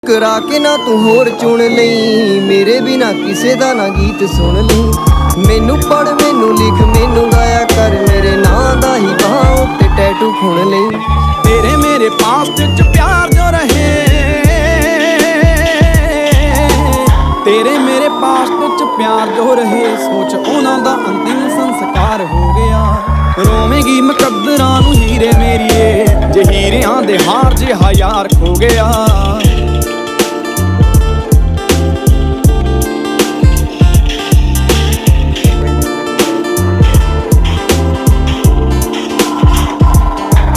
करा के ना तू होर चुन लई, मेरे बिना किसे दा ना गीत सुन लई। मैनू पढ़ मैनू लिख मैनू गाया कर, मेरे नां दा ही बाहों ते टैटू खुण लई। तेरे मेरे पास्ट च प्यार जो रहे, तेरे मेरे पास्ट च प्यार जो रहे, सोच उन्हां दा अंतिम संस्कार हो गया। रोवेगी मुकद्दरां नूं हीरे मेरीए, जे हीरियां दे हार जिहा यार खो गया।